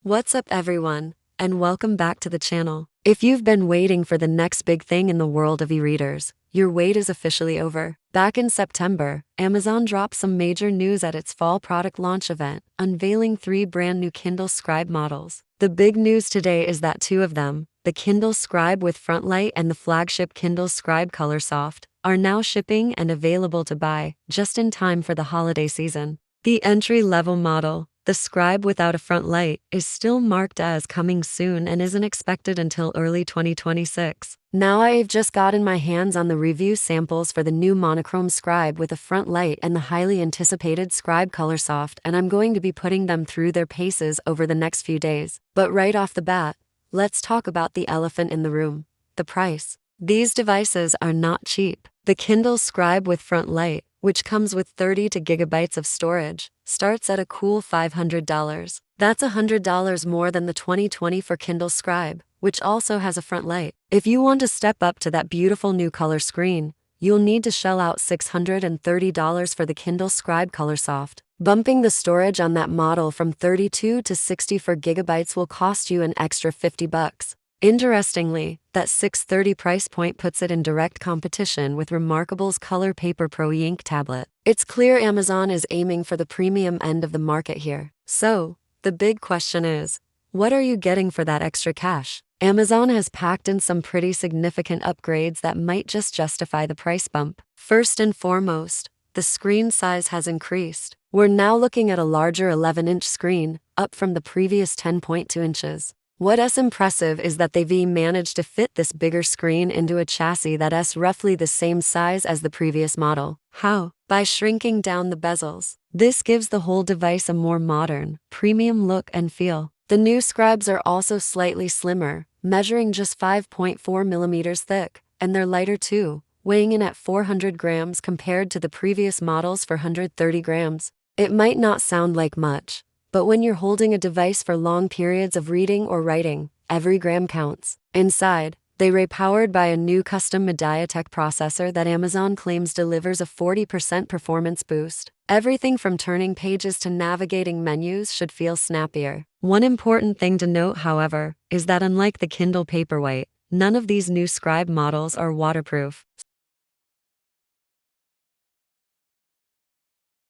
What's up everyone, and welcome back to the channel. If you've been waiting for the next big thing in the world of e-readers, your wait is officially over. Back in September, Amazon dropped some major news at its fall product launch event, unveiling 3 brand new Kindle Scribe models. The big news today is that 2 of them, the Kindle Scribe with front light and the flagship Kindle Scribe Colorsoft, are now shipping and available to buy, just in time for the holiday season. The entry-level model, the Scribe without a front light, is still marked as coming soon and isn't expected until early 2026. Now I've just gotten my hands on the review samples for the new monochrome Scribe with a front light and the highly anticipated Scribe Colorsoft, and I'm going to be putting them through their paces over the next few days. But right off the bat, let's talk about the elephant in the room: the price. These devices are not cheap. The Kindle Scribe with front light, which comes with 32 gigabytes of storage, starts at a cool $500. That's $100 more than the 2024 Kindle Scribe, which also has a front light. If you want to step up to that beautiful new color screen, you'll need to shell out $630 for the Kindle Scribe Colorsoft. Bumping the storage on that model from 32 to 64 gigabytes will cost you an extra $50. Interestingly, that $630 price point puts it in direct competition with Remarkable's Color Paper Pro e-ink tablet. It's clear Amazon is aiming for the premium end of the market here. So, the big question is, what are you getting for that extra cash? Amazon has packed in some pretty significant upgrades that might just justify the price bump. First and foremost, the screen size has increased. We're now looking at a larger 11-inch screen, up from the previous 10.2 inches. What's impressive is that they've managed to fit this bigger screen into a chassis that's roughly the same size as the previous model. How? By shrinking down the bezels. This gives the whole device a more modern, premium look and feel. The new Scribes are also slightly slimmer, measuring just 5.4 millimeters thick, and they're lighter too, weighing in at 400 grams compared to the previous models for 130 grams. It might not sound like much, but when you're holding a device for long periods of reading or writing, every gram counts. Inside, they're powered by a new custom MediaTek processor that Amazon claims delivers a 40% performance boost. Everything from turning pages to navigating menus should feel snappier. One important thing to note, however, is that unlike the Kindle Paperwhite, none of these new Scribe models are waterproof.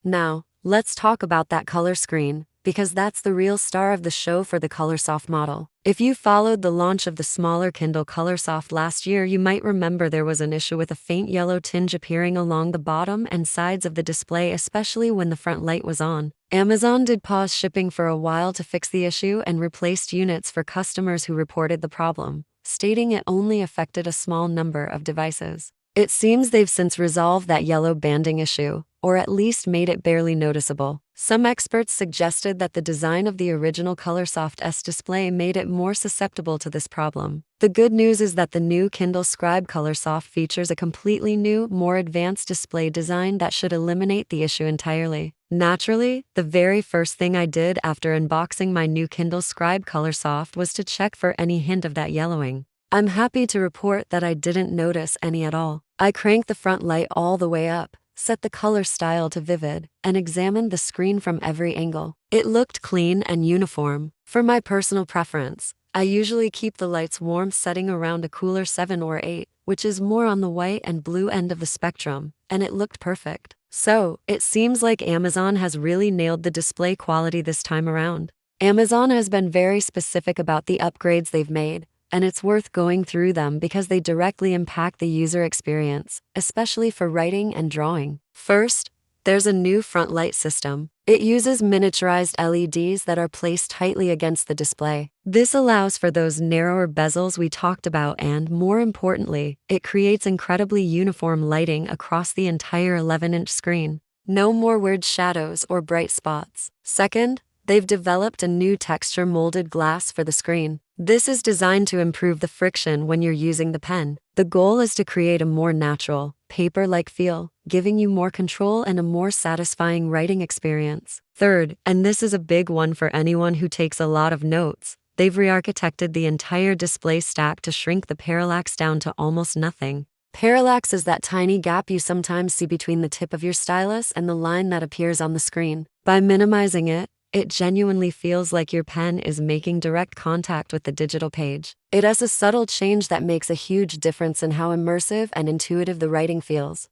Now, let's talk about that color screen, because that's the real star of the show for the Colorsoft model. If you followed the launch of the smaller Kindle Colorsoft last year, you might remember there was an issue with a faint yellow tinge appearing along the bottom and sides of the display, especially when the front light was on. Amazon did pause shipping for a while to fix the issue and replaced units for customers who reported the problem, stating it only affected a small number of devices. It seems they've since resolved that yellow banding issue, or at least made it barely noticeable. Some experts suggested that the design of the original Colorsoft S display made it more susceptible to this problem. The good news is that the new Kindle Scribe Colorsoft features a completely new, more advanced display design that should eliminate the issue entirely. Naturally, the very first thing I did after unboxing my new Kindle Scribe Colorsoft was to check for any hint of that yellowing. I'm happy to report that I didn't notice any at all. I cranked the front light all the way up, set the color style to vivid, and examined the screen from every angle. It looked clean and uniform. For my personal preference, I usually keep the lights warm, setting around a cooler 7 or 8, which is more on the white and blue end of the spectrum, and it looked perfect. So, it seems like Amazon has really nailed the display quality this time around. Amazon has been very specific about the upgrades they've made, and it's worth going through them because they directly impact the user experience, especially for writing and drawing. First, there's a new front light system. It uses miniaturized LEDs that are placed tightly against the display. This allows for those narrower bezels we talked about, and more importantly, it creates incredibly uniform lighting across the entire 11-inch screen. No more weird shadows or bright spots. Second, they've developed a new texture molded glass for the screen. This is designed to improve the friction when you're using the pen. The goal is to create a more natural, paper-like feel, giving you more control and a more satisfying writing experience. Third, and this is a big one for anyone who takes a lot of notes, they've re-architected the entire display stack to shrink the parallax down to almost nothing. Parallax is that tiny gap you sometimes see between the tip of your stylus and the line that appears on the screen. By minimizing it, it genuinely feels like your pen is making direct contact with the digital page. It has a subtle change that makes a huge difference in how immersive and intuitive the writing feels.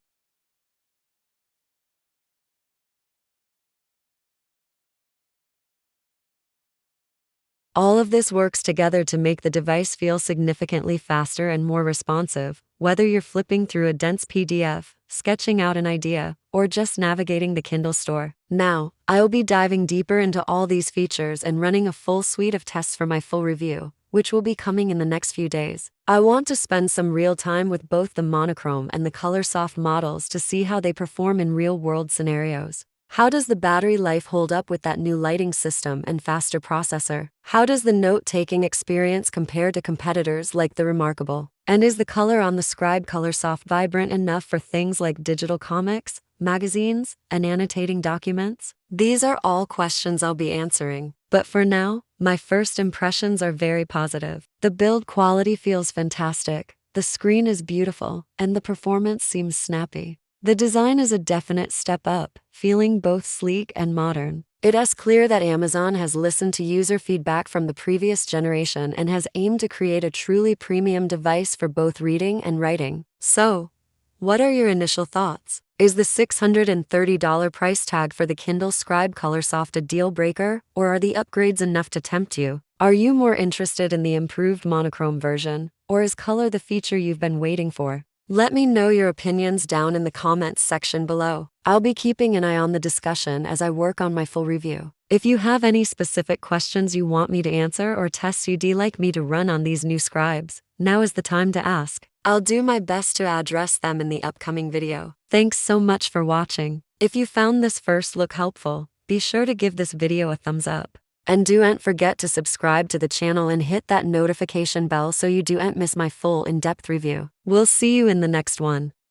All of this works together to make the device feel significantly faster and more responsive, whether you're flipping through a dense PDF, sketching out an idea, or just navigating the Kindle store. Now, I'll be diving deeper into all these features and running a full suite of tests for my full review, which will be coming in the next few days. I want to spend some real time with both the monochrome and the Colorsoft models to see how they perform in real-world scenarios. How does the battery life hold up with that new lighting system and faster processor? How does the note-taking experience compare to competitors like the Remarkable? And is the color on the Scribe Colorsoft vibrant enough for things like digital comics, magazines, and annotating documents? These are all questions I'll be answering. But for now, my first impressions are very positive. The build quality feels fantastic, the screen is beautiful, and the performance seems snappy. The design is a definite step up, feeling both sleek and modern. It's clear that Amazon has listened to user feedback from the previous generation and has aimed to create a truly premium device for both reading and writing. So, what are your initial thoughts? Is the $630 price tag for the Kindle Scribe Colorsoft a deal breaker, or are the upgrades enough to tempt you? Are you more interested in the improved monochrome version, or is color the feature you've been waiting for? Let me know your opinions down in the comments section below. I'll be keeping an eye on the discussion as I work on my full review. If you have any specific questions you want me to answer or tests you'd like me to run on these new scribes, now is the time to ask. I'll do my best to address them in the upcoming video. Thanks so much for watching. If you found this first look helpful, be sure to give this video a thumbs up. And don't forget to subscribe to the channel and hit that notification bell so you don't miss my full in-depth review. We'll see you in the next one.